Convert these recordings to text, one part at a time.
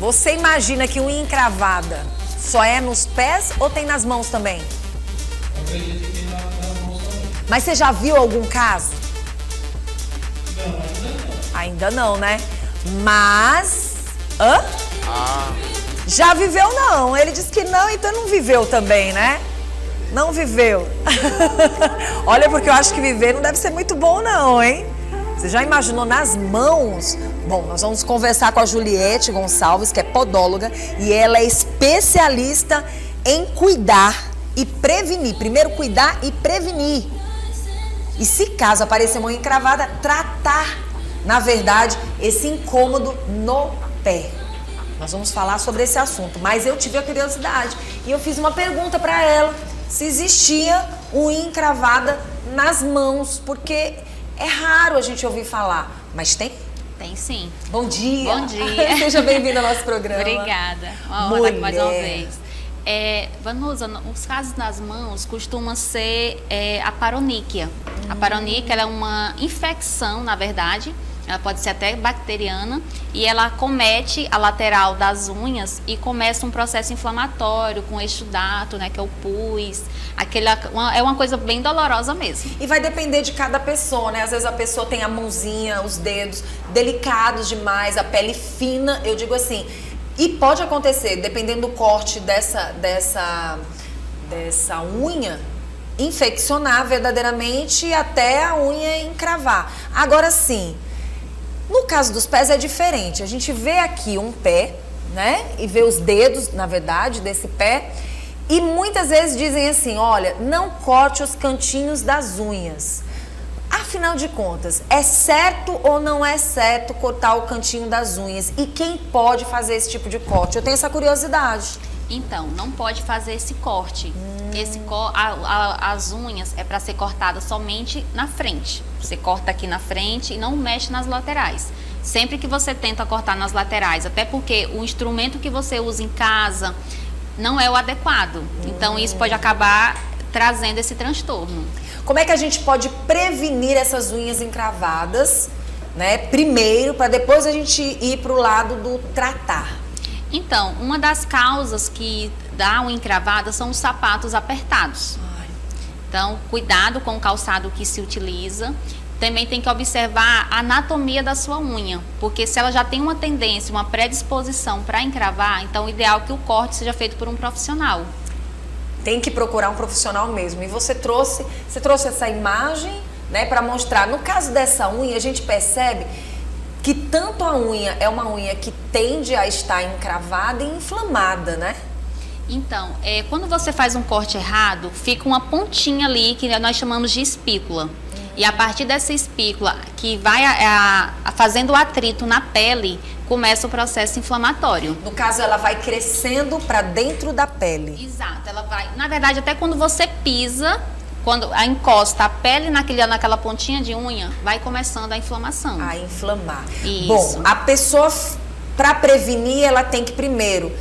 Você imagina que unha encravada só é nos pés ou tem nas mãos também? Eu acredito que tem nas mãos também. Mas você já viu algum caso? Não, ainda não. Ainda não, né? Mas... Hã? Ah, Já viveu não. Ele disse que não, então não viveu também, né? Não viveu. Olha, porque eu acho que viver não deve ser muito bom não, hein? Você já imaginou nas mãos? Bom, nós vamos conversar com a Juliette Gonçalves, que é podóloga, e ela é especialista em cuidar e prevenir. Primeiro cuidar e prevenir. E se caso aparecer mão encravada, tratar, na verdade, esse incômodo no pé. Nós vamos falar sobre esse assunto, mas eu tive a curiosidade e eu fiz uma pergunta para ela se existia unha encravada nas mãos, porque é raro a gente ouvir falar, mas tem? Tem sim. Bom dia. Bom dia. Seja bem-vinda ao nosso programa. Obrigada. Uma honra aqui mais uma vez. Vanusa, os casos nas mãos costumam ser a paroníquia. A paroníquia ela é uma infecção, na verdade. Ela pode ser até bacteriana e ela acomete a lateral das unhas e começa um processo inflamatório com exudato, né, que é o pus. É uma coisa bem dolorosa mesmo. E vai depender de cada pessoa, né? Às vezes a pessoa tem a mãozinha, os dedos delicados demais, a pele fina, eu digo assim. E pode acontecer, dependendo do corte dessa unha, infeccionar verdadeiramente até a unha encravar. Agora sim, no caso dos pés é diferente. A gente vê aqui um pé, né? E vê os dedos, na verdade, desse pé. E muitas vezes dizem assim, olha, não corte os cantinhos das unhas. Afinal de contas, é certo ou não é certo cortar o cantinho das unhas? E quem pode fazer esse tipo de corte? Eu tenho essa curiosidade. Então, não pode fazer esse corte. As unhas é para ser cortada somente na frente. Você corta aqui na frente e não mexe nas laterais. Sempre que você tenta cortar nas laterais, até porque o instrumento que você usa em casa não é o adequado. Então, isso pode acabar trazendo esse transtorno. Como é que a gente pode prevenir essas unhas encravadas, né? Primeiro, para depois a gente ir para o lado do tratar. Então, uma das causas que dá unha encravada são os sapatos apertados. Então, cuidado com o calçado que se utiliza. Também tem que observar a anatomia da sua unha, porque se ela já tem uma tendência, uma predisposição para encravar, então o ideal é que o corte seja feito por um profissional. Tem que procurar um profissional mesmo. E você trouxe essa imagem, né, para mostrar. No caso dessa unha, a gente percebe que tanto a unha é uma unha que tende a estar encravada e inflamada, né? Então, quando você faz um corte errado, fica uma pontinha ali que nós chamamos de espícula. E a partir dessa espícula, que vai fazendo o atrito na pele, começa o processo inflamatório. No caso, ela vai crescendo para dentro da pele. Exato, ela vai... Na verdade, até quando você pisa, quando encosta a pele naquela pontinha de unha, vai começando a inflamação. A inflamar. Isso. Bom, a pessoa, para prevenir, ela tem que primeiro...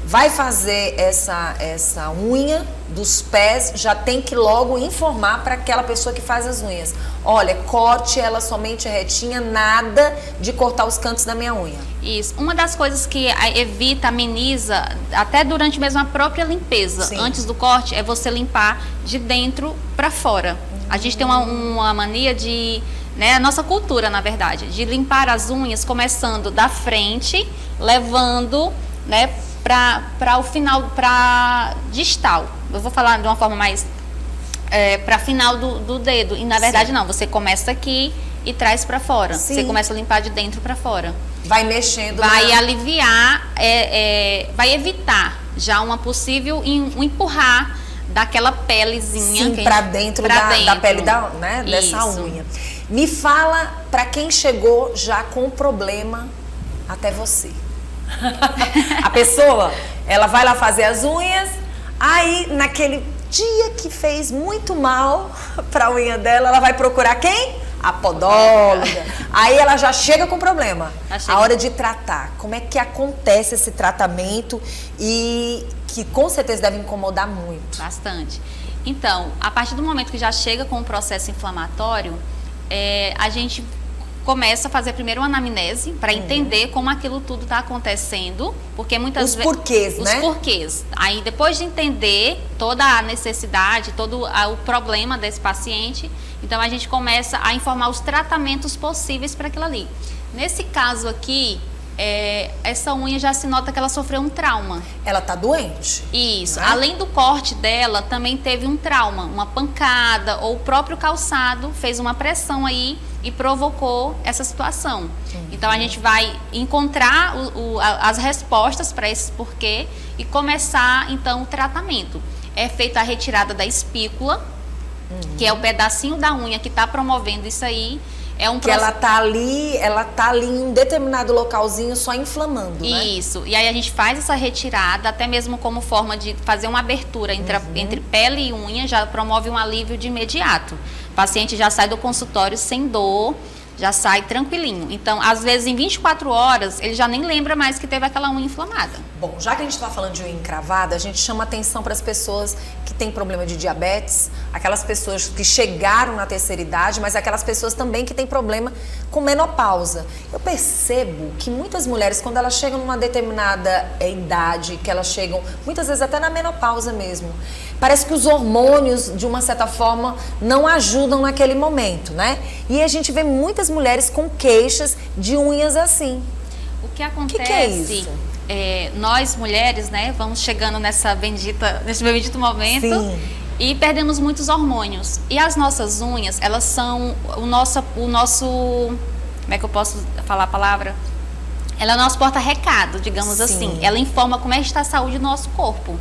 Vai fazer essa unha dos pés, já tem que logo informar para aquela pessoa que faz as unhas. Olha, corte ela somente retinha, nada de cortar os cantos da minha unha. Isso. Uma das coisas que evita, ameniza, até durante mesmo a própria limpeza, Sim. antes do corte, é você limpar de dentro para fora. A gente tem uma mania de... Né, a nossa cultura, na verdade, de limpar as unhas começando da frente, levando, né, para o final, para distal. Eu vou falar de uma forma mais para final do dedo. E na verdade, sim, não, você começa aqui e traz para fora. Sim. Você começa a limpar de dentro para fora. Vai mexendo. Vai aliviar, vai evitar já uma possível empurrar daquela pelezinha. Sim, para dentro da pele né, dessa unha. Me fala para quem chegou já com problema até você. A pessoa, ela vai lá fazer as unhas, aí naquele dia que fez muito mal para a unha dela, ela vai procurar quem? A podóloga. Aí ela já chega com problema. A hora de tratar, como é que acontece esse tratamento e que com certeza deve incomodar muito? Bastante. Então, a partir do momento que já chega com o processo inflamatório, a gente começa a fazer primeiro uma anamnese para entender como aquilo tudo está acontecendo, porque muitas vezes... porquês, né? Os porquês. Aí, depois de entender toda a necessidade, todo o problema desse paciente, então a gente começa a informar os tratamentos possíveis para aquilo ali. Nesse caso aqui, essa unha já se nota que ela sofreu um trauma. Ela tá doente. Isso. Né? Além do corte dela, também teve um trauma, uma pancada, ou o próprio calçado fez uma pressão aí e provocou essa situação. Então a gente vai encontrar as respostas para esse porquê e começar então o tratamento. É feita a retirada da espícula, que é o pedacinho da unha que está promovendo isso aí. É um que ela tá ali em um determinado localzinho só inflamando, né? Isso. E aí a gente faz essa retirada, até mesmo como forma de fazer uma abertura entre pele e unha, já promove um alívio de imediato. O paciente já sai do consultório sem dor, já sai tranquilinho. Então, às vezes, em 24 horas, ele já nem lembra mais que teve aquela unha inflamada. Bom, já que a gente está falando de unha encravada, a gente chama atenção para as pessoas que têm problema de diabetes, aquelas pessoas que chegaram na terceira idade, mas aquelas pessoas também que têm problema com menopausa. Eu percebo que muitas mulheres, quando elas chegam numa determinada idade, que elas chegam, muitas vezes até na menopausa mesmo, parece que os hormônios, de uma certa forma, não ajudam naquele momento, né? E a gente vê muitas mulheres com queixas de unhas assim. O que acontece... Que é isso? Nós mulheres, né, vamos chegando nesse bendito momento. Sim. E perdemos muitos hormônios. E as nossas unhas, elas são o nosso, como é que eu posso falar a palavra? Ela é o nosso porta-recado, digamos assim. Ela informa como é que está a saúde do nosso corpo.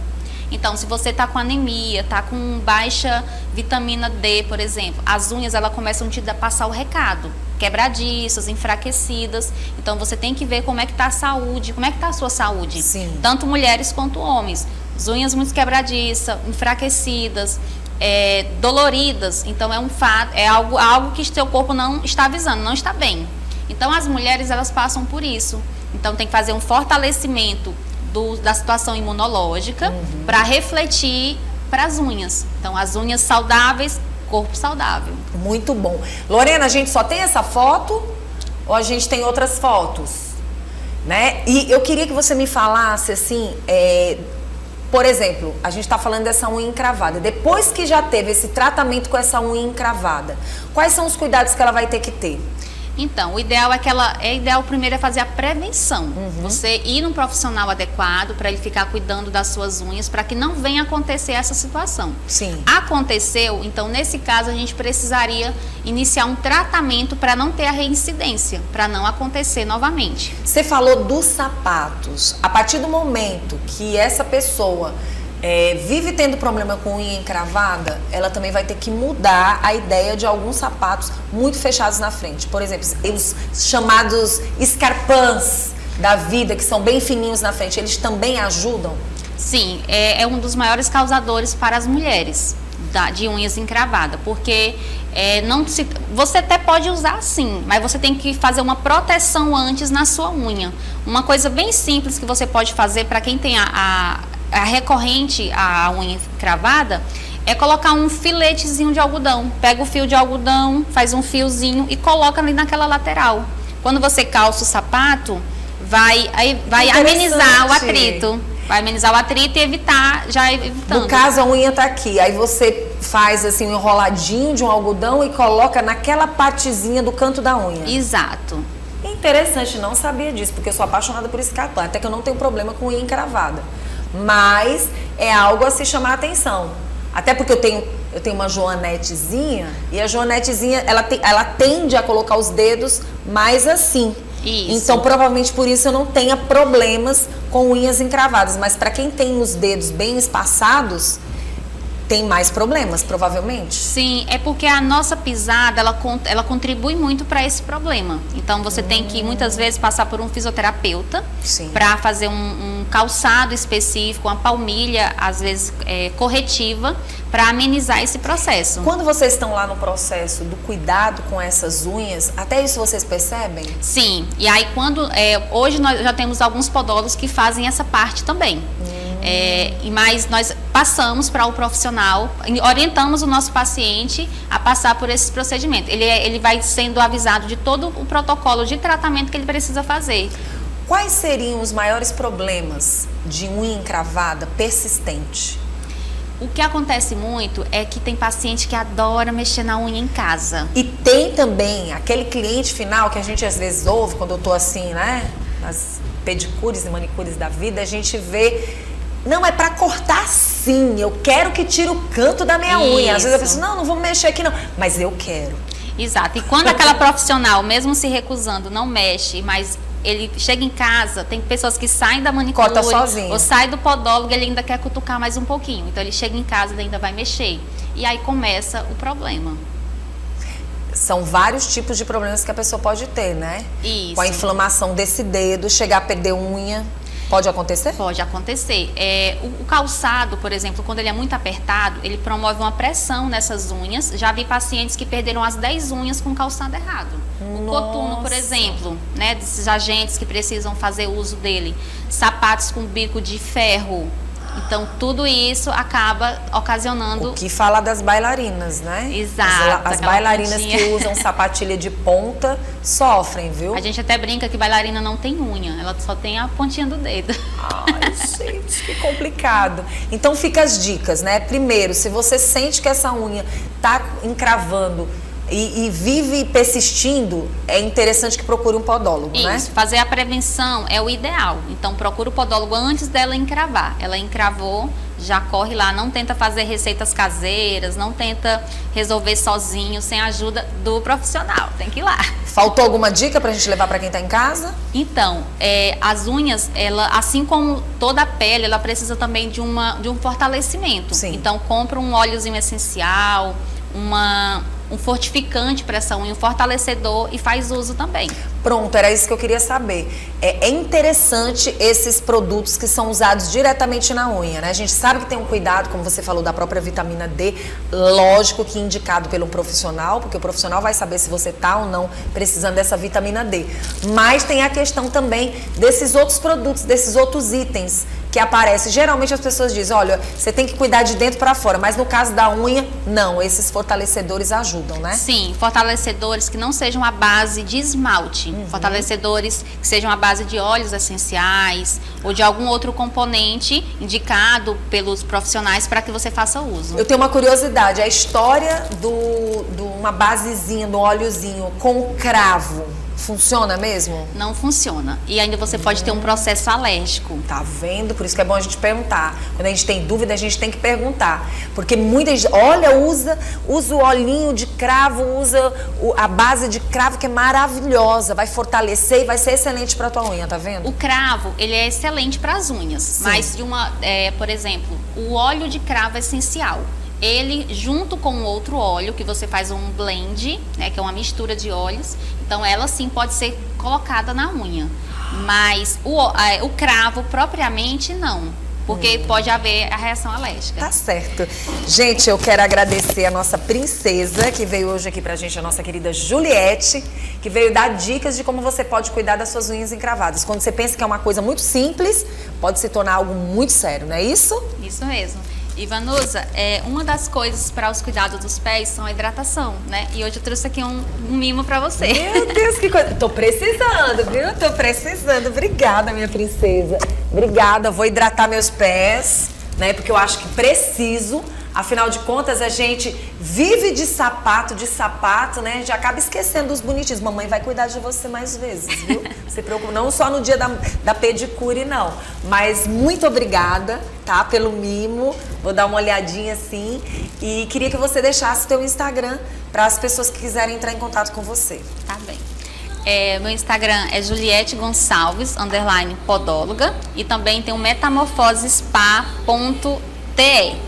Então, se você está com anemia, está com baixa vitamina D, por exemplo, as unhas elas começam a passar o recado. Quebradiças, enfraquecidas. Então, você tem que ver como é que está a saúde, como é que está a sua saúde. Sim. Tanto mulheres quanto homens. As unhas muito quebradiças, enfraquecidas, doloridas. Então, é algo que seu corpo não está avisando, não está bem. Então, as mulheres, elas passam por isso. Então, tem que fazer um fortalecimento da situação imunológica para refletir para as unhas. Então, as unhas saudáveis, corpo saudável. Muito bom. Lorena, a gente só tem essa foto ou a gente tem outras fotos? Né? E eu queria que você me falasse assim, por exemplo, a gente está falando dessa unha encravada. Depois que já teve esse tratamento com essa unha encravada, quais são os cuidados que ela vai ter que ter? Então, o ideal ideal primeiro é fazer a prevenção. Você ir num profissional adequado para ele ficar cuidando das suas unhas, para que não venha acontecer essa situação. Sim. Aconteceu, então nesse caso a gente precisaria iniciar um tratamento para não ter a reincidência, para não acontecer novamente. Você falou dos sapatos. A partir do momento que essa pessoa vive tendo problema com unha encravada, ela também vai ter que mudar a ideia de alguns sapatos muito fechados na frente. Por exemplo, os chamados escarpins da vida, que são bem fininhos na frente, eles também ajudam? Sim, é um dos maiores causadores para as mulheres de unhas encravadas, porque você até pode usar sim, mas você tem que fazer uma proteção antes na sua unha. Uma coisa bem simples que você pode fazer para quem tem a recorrente, a unha encravada, é colocar um filetezinho de algodão. Pega o fio de algodão, faz um fiozinho e coloca ali naquela lateral. Quando você calça o sapato, vai amenizar o atrito. Vai amenizar o atrito e evitando. No caso, a unha tá aqui, aí você faz assim um enroladinho de um algodão e coloca naquela partezinha do canto da unha. Exato. Interessante, não sabia disso, porque eu sou apaixonada por escarpão, até que eu não tenho problema com unha encravada. Mas é algo a se chamar a atenção. Até porque eu tenho uma joanetezinha, e a joanetezinha, ela tende a colocar os dedos mais assim. Isso. Então, provavelmente por isso eu não tenha problemas com unhas encravadas. Mas para quem tem os dedos bem espaçados, tem mais problemas, provavelmente? Sim, é porque a nossa pisada, ela contribui muito para esse problema. Então, você tem que, muitas vezes, passar por um fisioterapeuta para fazer um calçado específico, uma palmilha, às vezes, corretiva, para amenizar esse processo. Quando vocês estão lá no processo do cuidado com essas unhas, até isso vocês percebem? Sim, e aí hoje nós já temos alguns podólogos que fazem essa parte também. Mas nós passamos para o profissional, orientamos o nosso paciente a passar por esses procedimentos. Ele vai sendo avisado de todo o protocolo de tratamento que ele precisa fazer. Quais seriam os maiores problemas de unha encravada persistente? O que acontece muito é que tem paciente que adora mexer na unha em casa. E tem também aquele cliente final que a gente às vezes ouve quando eu tô assim, né? Nas pedicures e manicures da vida, a gente vê... Não, é pra cortar sim, eu quero que tire o canto da minha unha. Às vezes eu penso, não vou mexer aqui não. Mas eu quero. Exato. E quando aquela profissional, mesmo se recusando, não mexe, mas... ele chega em casa, tem pessoas que saem da manicure corta sozinho, ou sai do podólogo, ele ainda quer cutucar mais um pouquinho. Então ele chega em casa e ainda vai mexer. E aí começa o problema. São vários tipos de problemas que a pessoa pode ter, né? Isso. Com a inflamação desse dedo, chegar a perder unha. Pode acontecer? Pode acontecer. O calçado, por exemplo, quando ele é muito apertado, ele promove uma pressão nessas unhas. Já vi pacientes que perderam as 10 unhas com o calçado errado. O coturno, por exemplo, né, desses agentes que precisam fazer uso dele. Sapatos com bico de ferro. Então, tudo isso acaba ocasionando... O que fala das bailarinas, né? Exato. As bailarinas que usam sapatilha de ponta sofrem, viu? A gente até brinca que bailarina não tem unha, ela só tem a pontinha do dedo. Ai, gente, que complicado. Então, fica as dicas, né? Primeiro, se você sente que essa unha tá encravando e vive persistindo, é interessante que procure um podólogo, né? Isso, fazer a prevenção é o ideal. Então, procura o podólogo antes dela encravar. Ela encravou, já corre lá, não tenta fazer receitas caseiras, não tenta resolver sozinho, sem a ajuda do profissional. Tem que ir lá. Faltou alguma dica pra gente levar pra quem tá em casa? Então, as unhas, ela, assim como toda a pele, ela precisa também de um fortalecimento. Sim. Então, compra um óleozinho essencial, um fortificante para essa unha, um fortalecedor, e faz uso também. Pronto, era isso que eu queria saber. É interessante esses produtos que são usados diretamente na unha, né? A gente sabe que tem um cuidado, como você falou, da própria vitamina D, lógico que indicado pelo profissional, porque o profissional vai saber se você tá ou não precisando dessa vitamina D. Mas tem a questão também desses outros produtos, desses outros itens que aparecem. Geralmente as pessoas dizem, olha, você tem que cuidar de dentro para fora, mas no caso da unha, não, esses fortalecedores ajudam, né? Sim, fortalecedores que não sejam a base de esmalte, fortalecedores que sejam a base de óleos essenciais ou de algum outro componente indicado pelos profissionais para que você faça uso. Eu tenho uma curiosidade, a história de uma basezinha, do óleozinho com cravo, funciona mesmo? Não funciona. E ainda você pode ter um processo alérgico. Tá vendo? Por isso que é bom a gente perguntar. Quando a gente tem dúvida, a gente tem que perguntar. Porque muita gente, olha, usa o olhinho de cravo, usa a base de cravo, que é maravilhosa. Vai fortalecer e vai ser excelente pra tua unha, tá vendo? O cravo, ele é excelente para as unhas. Sim. Mas, por exemplo, o óleo de cravo é essencial. Ele, junto com outro óleo, que você faz um blend, né, que é uma mistura de óleos, então ela sim pode ser colocada na unha. Mas o cravo propriamente não, porque pode haver a reação alérgica. Tá certo. Gente, eu quero agradecer a nossa princesa, que veio hoje aqui pra gente, a nossa querida Juliette, que veio dar dicas de como você pode cuidar das suas unhas encravadas. Quando você pensa que é uma coisa muito simples, pode se tornar algo muito sério, não é isso? Isso mesmo. E Vanusa, uma das coisas para os cuidados dos pés são a hidratação, né? E hoje eu trouxe aqui um mimo para você. Meu Deus, que coisa! Tô precisando, viu? Tô precisando. Obrigada, minha princesa. Obrigada. Vou hidratar meus pés, né? Porque eu acho que preciso. Afinal de contas, a gente vive de sapato, né? A gente acaba esquecendo os bonitinhos. Mamãe vai cuidar de você mais vezes, viu? Não se preocupe, não só no dia da pedicure, não. Mas muito obrigada, tá? Pelo mimo. Vou dar uma olhadinha assim. E queria que você deixasse teu Instagram para as pessoas que quiserem entrar em contato com você. Tá bem. Meu Instagram é Juliette Gonçalves, _podóloga. E também tem o metamorfosespa.te.